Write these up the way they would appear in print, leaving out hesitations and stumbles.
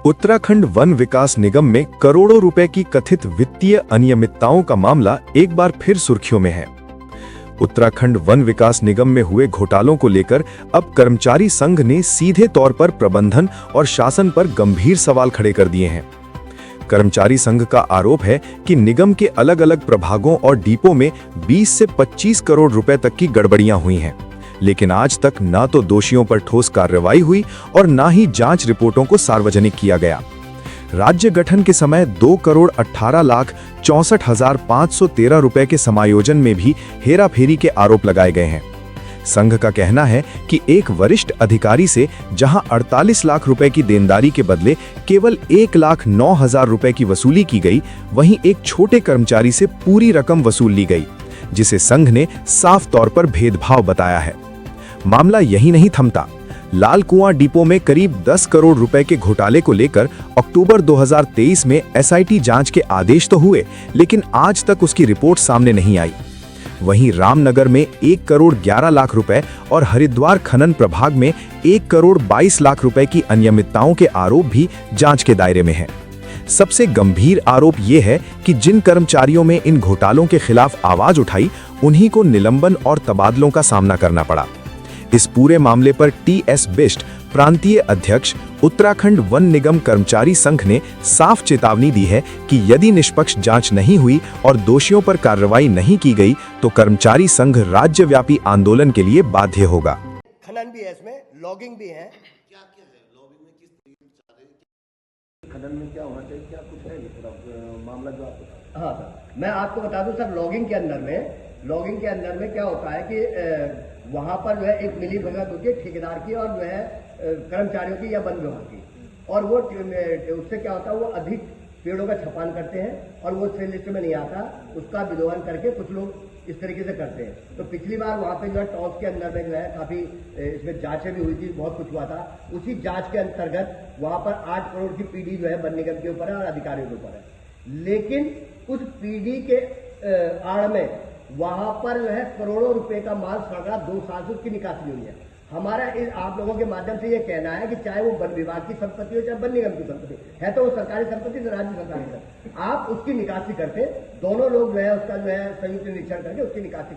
Uttarakhand one विकास निगम में करोड़ों रुपए की कथित वित्तीय अनियमितताओं का मामला एक बार फिर सुर्खियों में है। उत्तराखंड वन विकास निगम में हुए घोटालों को लेकर अब कर्मचारी संघ ने सीधे तौर पर प्रबंधन और शासन पर गंभीर सवाल खड़े कर दिए हैं। कर्मचारी संघ का आरोप है कि निगम के अलग अलग प्रभागों और डिपो में 20 से 25 करोड़ रुपए तक की गड़बड़ियां हुई हैं, लेकिन आज तक ना तो दोषियों पर ठोस कार्रवाई हुई और ना ही जांच रिपोर्टों को सार्वजनिक किया गया। राज्य गठन के समय 2,18,64,513 रुपए के समायोजन में भी हेराफेरी के आरोप लगाए गए हैं। संघ का कहना है कि एक वरिष्ठ अधिकारी से जहां 48 लाख रुपए की देनदारी के बदले केवल 1,09,000 रुपए की वसूली की गई, वहीं एक छोटे कर्मचारी से पूरी रकम वसूल ली गई, जिसे संघ ने साफ तौर पर भेदभाव बताया है। मामला यही नहीं थमता। लाल कुआं डिपो में करीब 10 करोड़ रुपए के घोटाले को लेकर अक्टूबर 2023 में एसआईटी जांच के आदेश तो हुए, लेकिन आज तक उसकी रिपोर्ट सामने नहीं आई। वहीं रामनगर में 1 करोड़ 11 लाख रुपए और हरिद्वार खनन प्रभाग में 1 करोड़ 22 लाख रुपए की अनियमितताओं के आरोप भी जांच के दायरे में हैं। सबसे गंभीर आरोप ये है कि जिन कर्मचारियों में इन घोटालों के खिलाफ आवाज उठाई, उन्हीं को निलंबन और तबादलों का सामना करना पड़ा। इस पूरे मामले पर टीएस बिष्ट, प्रांतीय अध्यक्ष, उत्तराखंड वन निगम कर्मचारी संघ ने साफ चेतावनी दी है कि यदि निष्पक्ष जांच नहीं हुई और दोषियों पर कार्रवाई नहीं की गई तो कर्मचारी संघ राज्यव्यापी आंदोलन के लिए बाध्य होगा। खनन भी है, इसमें लॉगिंग भी है। क्या क्या है लॉबिंग में, किस तरीके से चाह रहे हैं? खनन में क्या होना चाहिए, क्या कुछ है ये पूरा मामला जो आप बता? हाँ सर, मैं आपको बता दूं सर, लॉगिंग के अंदर में क्या होता है कि वहां पर जो है एक मिली भगत होती है ठेकेदार की और जो है कर्मचारियों की या वन विभाग की, और वो उससे क्या होता है, वो अधिक पेड़ों का छपान करते हैं और वो सेल लिस्ट में नहीं आता, उसका विलोपन करके कुछ लोग इस तरीके से करते हैं। तो पिछली बार वहां पे जो है टॉस के अंदर में जो है काफी इसमें जांचें भी हुई थी, बहुत कुछ हुआ था। उसी जांच के अंतर्गत वहां पर 8 करोड़ की पीडी जो है वन निगम के ऊपर है और अधिकारियों के ऊपर है, लेकिन उस पीडी के आड़ में वहां पर जो है करोड़ों रुपए का माल सड़ रहा, 2 साल से उसकी निकासी हुई है। हमारा आप लोगों के माध्यम से ये कहना है कि चाहे वो वन विभाग की संपत्ति हो चाहे वन निगम की संपत्ति है, तो वो सरकारी संपत्ति तो राज्य सरकारी है, आप उसकी निकासी करते, दोनों लोग जो है उसका जो है संयुक्त निरीक्षण करके उसकी निकासी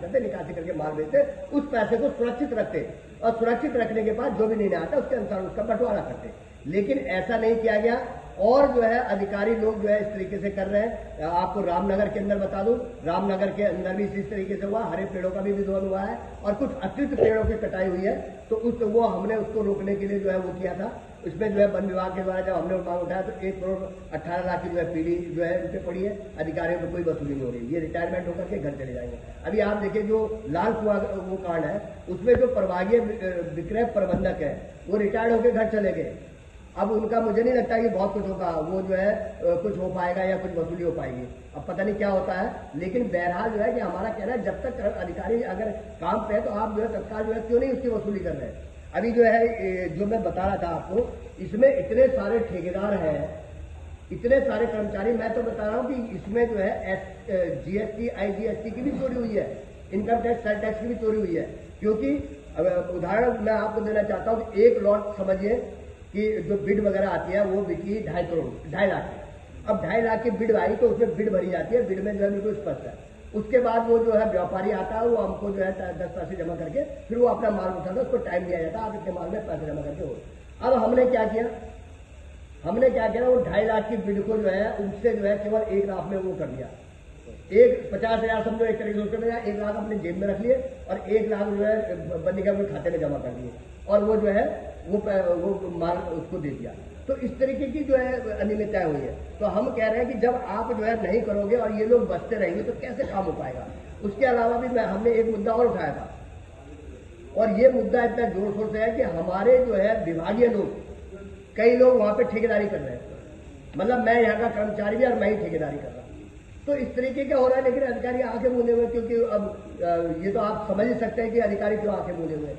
करके माल बेचते, उस पैसे को सुरक्षित रखते और सुरक्षित रखने के बाद जो भी निर्णय आता उसके अनुसार उसका बंटवारा करते। लेकिन ऐसा नहीं किया गया और जो है अधिकारी लोग जो है इस तरीके से कर रहे हैं। आपको रामनगर के अंदर बता दूं, रामनगर के अंदर भी इस तरीके से हुआ, हरे पेड़ों का भी विरोध हुआ है और कुछ अतिरिक्त पेड़ों की कटाई हुई है, तो वो हमने उसको रोकने के लिए जो है वो किया था। उसमें जो है वन विभाग के द्वारा जब हमने मांग उठाया तो 1 करोड़ 18 लाख की जो है पीडी जो है उनसे पड़ी है, अधिकारियों पर कोई वसूली नहीं हो रही, ये रिटायरमेंट होकर के घर चले जाएंगे। अभी आप देखिए जो लाल कुआं वो कांड है, उसमें जो प्रभागीय विक्रय प्रबंधक है वो रिटायर्ड होकर घर चले गए। अब उनका मुझे नहीं लगता कि बहुत कुछ होगा, वो जो है कुछ हो पाएगा या कुछ वसूली हो पाएगी, अब पता नहीं क्या होता है। लेकिन बहरहाल जो है कि हमारा कहना है जब तक अधिकारी अगर काम पे है तो आप जो है तत्काल जो है क्यों नहीं उसकी वसूली कर रहे हैं। अभी जो है जो मैं बता रहा था आपको, इसमें इतने सारे ठेकेदार हैं, इतने सारे कर्मचारी, मैं तो बता रहा हूं कि इसमें जो है जीएसटी आईजीएसटी की भी चोरी हुई है, इनकम टैक्स सेल टैक्स की भी चोरी हुई है। क्योंकि उदाहरण मैं आपको देना चाहता हूं कि एक लॉट समझिए कि जो बिड वगैरह आती है वो बिकी 2.5 लाख की। अब 2.5 लाख की बिड आई तो उसमें बिड भरी जाती है, बिड में जो है बिल्कुल स्पष्ट है। उसके बाद वो जो है व्यापारी आता है, वो हमको जो है 10 पैसे जमा करके फिर वो अपना माल उठाता है, उसको टाइम दिया जाता है, आप इतने माल में पैसे जमा करके हो। अब हमने क्या किया, वो 2.5 लाख की बिड को जो है उनसे जो है केवल 1 लाख में वो कर दिया। 50,000 समझो एक तरीके से उसके 1 लाख अपने जेब में रख लिए और 1 लाख जो है वन निगम के खाते में जमा कर दिए और वो जो है वो माल उसको दे दिया। तो इस तरीके की जो है अनियमितताएं हुई है। तो हम कह रहे हैं कि जब आप जो है नहीं करोगे और ये लोग बचते रहेंगे तो कैसे काम हो पाएगा। उसके अलावा भी हमने एक मुद्दा और उठाया था और ये मुद्दा इतना जोर शोर से है कि हमारे जो है विभागीय लोग, कई लोग वहां पे ठेकेदारी कर रहे हैं, मतलब मैं यहाँ का कर्मचारी भी और मैं ही ठेकेदारी कर रहा हूं। तो इस तरीके का हो रहा है, लेकिन अधिकारी आंखें मूंदे हुए, क्योंकि अब ये तो आप समझ ही सकते हैं कि अधिकारी क्यों आंखें मूंदे हुए।